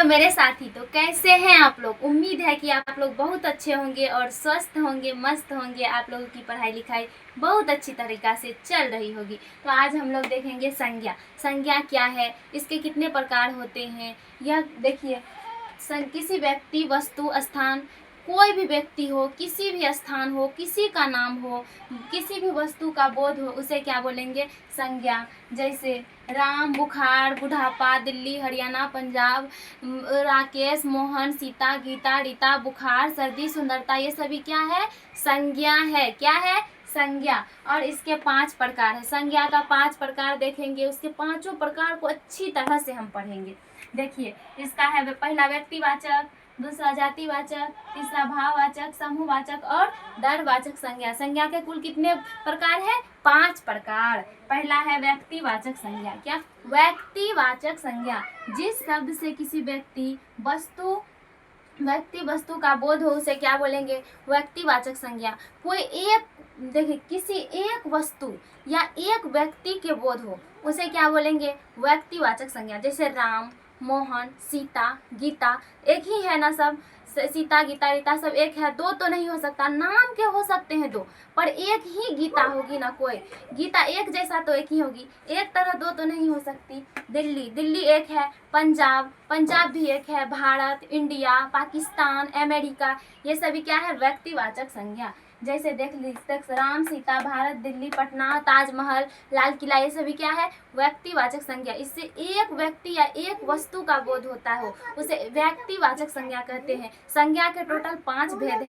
तो मेरे साथी, तो कैसे हैं आप लोग। उम्मीद है कि आप लोग बहुत अच्छे होंगे और स्वस्थ होंगे, मस्त होंगे। आप लोगों की पढ़ाई लिखाई बहुत अच्छी तरीक़ा से चल रही होगी। तो आज हम लोग देखेंगे संज्ञा। संज्ञा क्या है, इसके कितने प्रकार होते हैं, यह देखिए। किसी व्यक्ति, वस्तु, स्थान, कोई भी व्यक्ति हो, किसी भी स्थान हो, किसी का नाम हो, किसी भी वस्तु का बोध हो, उसे क्या बोलेंगे, संज्ञा। जैसे राम, बुखार, बुढ़ापा, दिल्ली, हरियाणा, पंजाब, राकेश, मोहन, सीता, गीता, रीता, बुखार, सर्दी, सुंदरता, ये सभी क्या है, संज्ञा है। क्या है, संज्ञा। और इसके 5 प्रकार है। संज्ञा का 5 प्रकार देखेंगे, उसके पांचों प्रकार को अच्छी तरह से हम पढ़ेंगे। देखिए, इसका है पहला व्यक्तिवाचक, दूसरा जातिवाचक, तीसरा भाववाचक, समूहवाचक और दर्दवाचक संज्ञा। संज्ञा के कुल कितने प्रकार है, 5 प्रकार। पहला है व्यक्तिवाचक संज्ञा। क्या, व्यक्तिवाचक संज्ञा। जिस शब्द से किसी व्यक्ति, वस्तु का बोध हो, उसे क्या बोलेंगे, व्यक्तिवाचक संज्ञा। कोई एक, देखिए, किसी एक वस्तु या एक व्यक्ति के बोध हो, उसे क्या बोलेंगे, व्यक्तिवाचक संज्ञा। जैसे राम, मोहन, सीता, गीता, एक ही है ना सब। सीता, गीता, रीता सब एक है, दो तो नहीं हो सकता। नाम के हो सकते हैं दो, पर एक ही गीता होगी ना कोई। गीता एक जैसा तो एक ही होगी, एक तरह दो तो नहीं हो सकती। दिल्ली, दिल्ली एक है। पंजाब, पंजाब भी एक है। भारत, इंडिया, पाकिस्तान, अमेरिका, ये सभी क्या है, व्यक्तिवाचक संज्ञा। जैसे देख लीजिए, राम, सीता, भारत, दिल्ली, पटना, ताजमहल, लाल किला, ये सभी क्या है, व्यक्तिवाचक संज्ञा। इससे एक व्यक्ति या एक वस्तु का बोध होता हो, उसे व्यक्तिवाचक संज्ञा कहते हैं। संज्ञा के टोटल 5 भेद हैं।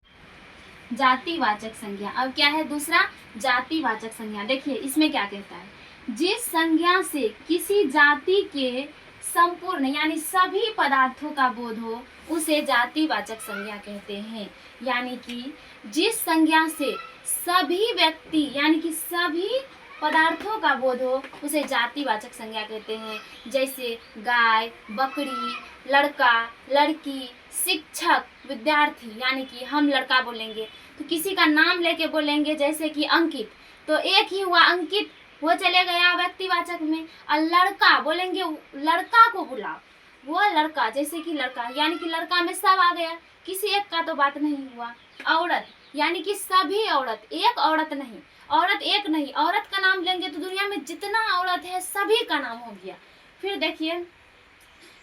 जातिवाचक संज्ञा। अब क्या है दूसरा, जातिवाचक संज्ञा। देखिए इसमें क्या कहता है, जिस संज्ञा से किसी जाति के संपूर्ण यानी सभी पदार्थों का बोध हो, उसे जातिवाचक संज्ञा कहते हैं। यानी कि जिस संज्ञा से सभी व्यक्ति यानी कि सभी पदार्थों का बोध हो, उसे जातिवाचक संज्ञा कहते हैं। जैसे गाय, बकरी, लड़का, लड़की, शिक्षक, विद्यार्थी, यानी कि हम लड़का बोलेंगे तो किसी का नाम लेके बोलेंगे, जैसे कि अंकित, तो एक ही हुआ अंकित, वो चले गया व्यक्तिवाचक में। और लड़का बोलेंगे, लड़का को बुलाओ, वो लड़का, जैसे कि लड़का, यानी कि लड़का में सब आ गया, किसी एक का तो बात नहीं हुआ। औरत, यानी कि सभी औरत, एक औरत नहीं, औरत एक नहीं, औरत का नाम लेंगे तो दुनिया में जितना औरत है सभी का नाम हो गया। फिर देखिए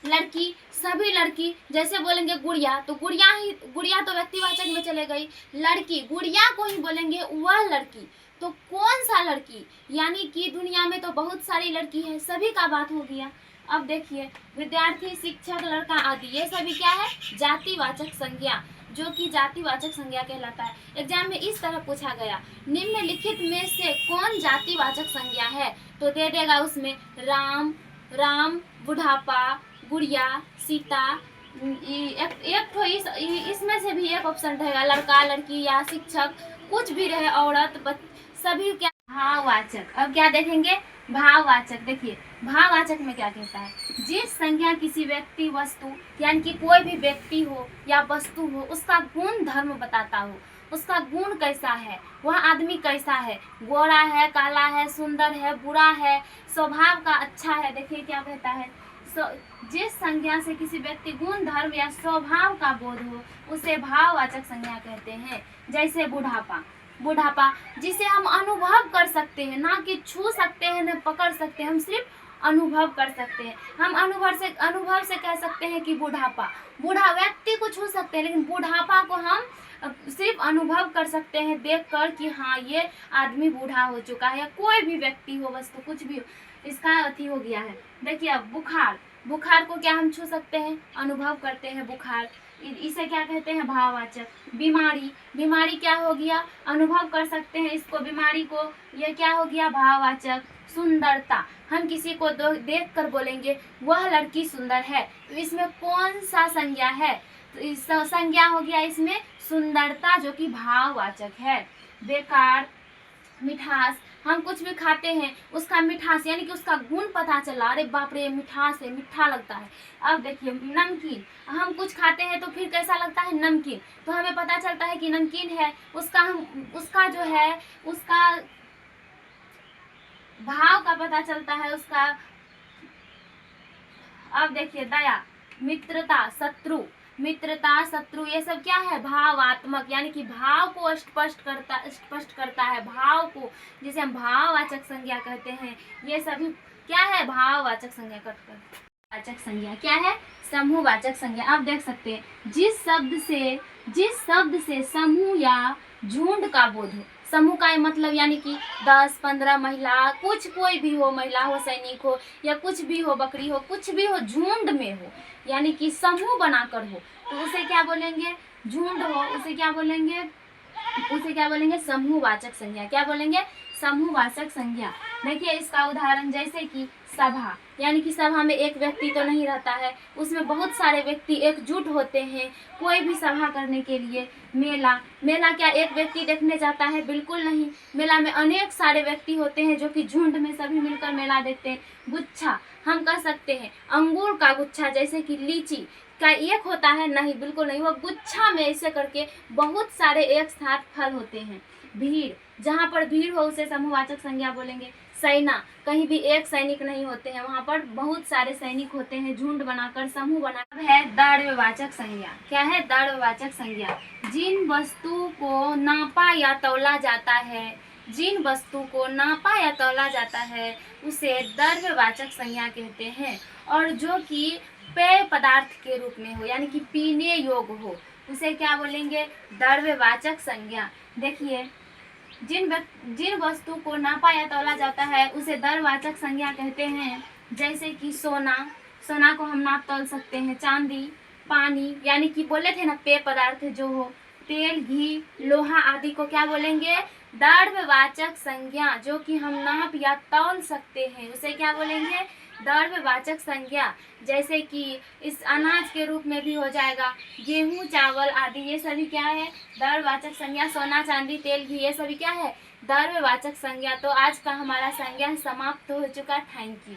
लड़की, सभी लड़की, जैसे बोलेंगे गुड़िया, तो गुड़िया तो व्यक्तिवाचक में चले गई। लड़की, गुड़िया को ही बोलेंगे, वह लड़की, तो कौन सा लड़की, यानी कि दुनिया में तो बहुत सारी लड़की है, सभी का बात हो गया। अब देखिए विद्यार्थी, शिक्षक, लड़का आदि, ये सभी क्या है, जातिवाचक संज्ञा, जो कि जातिवाचक संज्ञा कहलाता है। एग्जाम में इस तरह पूछा गया, निम्नलिखित में से कौन जातिवाचक संज्ञा है, तो दे देगा उसमें राम, बुढ़ापा, गुड़िया, सीता, एक तो इसमें से भी एक ऑप्शन रहेगा, लड़का, लड़की या शिक्षक, कुछ भी रहे, औरत, सभी क्या, भाववाचक। अब क्या देखेंगे, भाववाचक। देखिए भाववाचक में क्या कहता है, जिस संज्ञा किसी व्यक्ति, वस्तु, यानी कि कोई भी व्यक्ति हो या वस्तु हो, उसका गुण धर्म बताता हो, उसका गुण कैसा है, वह आदमी कैसा है, गोरा है, काला है, सुंदर है, बुरा है, स्वभाव का अच्छा है। देखिए क्या कहता है, जिस संज्ञा से किसी व्यक्ति, गुण, धर्म या स्वभाव का बोध हो, उसे भाववाचक संज्ञा कहते हैं। जैसे बुढ़ापा, बुढ़ापा जिसे हम अनुभव कर सकते हैं, ना कि छू सकते हैं, ना पकड़ सकते हैं, हम सिर्फ अनुभव कर सकते हैं। हम अनुभव से कह सकते हैं कि बुढ़ापा, बूढ़ा व्यक्ति को छू सकते हैं, लेकिन बुढ़ापा को हम सिर्फ अनुभव कर सकते हैं देख कर कि हाँ ये आदमी बूढ़ा हो चुका है, या कोई भी व्यक्ति हो, वस्तु कुछ भी हो, इसका अति हो गया है। देखिए अब बुखार, बुखार को क्या हम छू सकते हैं, अनुभव करते हैं बुखार, इसे क्या कहते हैं, भाववाचक। बीमारी, बीमारी क्या हो गया, अनुभव कर सकते हैं इसको, बीमारी को, यह क्या हो गया, भाववाचक। सुंदरता, हम किसी को देख कर बोलेंगे वह लड़की सुंदर है, तो इसमें कौन सा संज्ञा है, तो इस संज्ञा हो गया इसमें सुंदरता, जो कि भाववाचक है। बेकार, मिठास, हम कुछ भी खाते हैं उसका मिठास, यानी कि उसका गुण पता चला, अरे बाप रे मिठास है, मीठा लगता है। अब देखिए नमकीन, हम कुछ खाते हैं तो फिर कैसा लगता है, नमकीन, तो हमें पता चलता है कि नमकीन है, उसका जो है, उसका भाव का पता चलता है उसका। अब देखिए दया, मित्रता, शत्रु, मित्रता, शत्रु, ये सब क्या है, भावात्मक, यानी कि भाव को स्पष्ट करता है, भाव को, जिसे हम भाववाचक संज्ञा कहते हैं। ये सभी क्या है, भाववाचक संज्ञा करते हैं। वाचक संज्ञा क्या है, समूहवाचक संज्ञा। आप देख सकते हैं जिस शब्द से समूह या झुंड का बोध हो, समूह का मतलब यानी कि 10-15 महिला, कोई भी हो, महिला हो, सैनिक हो, या कुछ भी हो, बकरी हो, कुछ भी हो, झुंड में हो, यानी कि समूह बनाकर हो, तो उसे क्या बोलेंगे, झुंड हो, उसे क्या बोलेंगे समूहवाचक संज्ञा। क्या बोलेंगे, समूहवाचक संज्ञा। देखिए इसका उदाहरण, जैसे कि सभा, यानी कि सभा में एक व्यक्ति तो नहीं रहता है, उसमें बहुत सारे व्यक्ति एकजुट होते हैं कोई भी सभा करने के लिए। मेला क्या एक व्यक्ति देखने जाता है, बिल्कुल नहीं, मेला में अनेक सारे व्यक्ति होते हैं जो कि झुंड में सभी मिलकर मेला देखते हैं। गुच्छा, हम कह सकते हैं अंगूर का गुच्छा, जैसे कि लीची का एक होता है, नहीं, बिल्कुल नहीं, वो गुच्छा में ऐसे करके बहुत सारे एक साथ फल होते हैं। भीड़, जहाँ पर भीड़ हो उसे समूहवाचक संज्ञा बोलेंगे। सेना, कहीं भी एक सैनिक नहीं होते हैं, वहाँ पर बहुत सारे सैनिक होते हैं, झुंड बनाकर, समूह बनाकर। है द्रव्यवाचक संज्ञा। क्या है, द्रव्यवाचक संज्ञा। जिन वस्तु को नापा या तौला जाता है, जिन वस्तु को नापा या तौला जाता है उसे द्रव्यवाचक संज्ञा कहते हैं, और जो कि पेय पदार्थ के रूप में हो, यानी कि पीने योग्य हो, उसे क्या बोलेंगे, द्रव्यवाचक संज्ञा। देखिए जिन वस्तु को नापा या तौला जाता है उसे द्रव्यवाचक संज्ञा कहते हैं, जैसे कि सोना को हम नाप तौल सकते हैं, चांदी, पानी, यानी कि बोले थे ना पेय पदार्थ जो हो, तेल, घी, लोहा आदि को क्या बोलेंगे, द्रव्यवाचक संज्ञा। जो कि हम नाप या तौल सकते हैं उसे क्या बोलेंगे, द्रव्यवाचक संज्ञा। जैसे कि इस अनाज के रूप में भी हो जाएगा, गेहूं, चावल आदि, ये सभी क्या है, द्रव्यवाचक संज्ञा। सोना, चांदी, तेल, घी, ये सभी क्या है, द्रव्यवाचक संज्ञा। तो आज का हमारा संज्ञा समाप्त हो चुका। Thank you.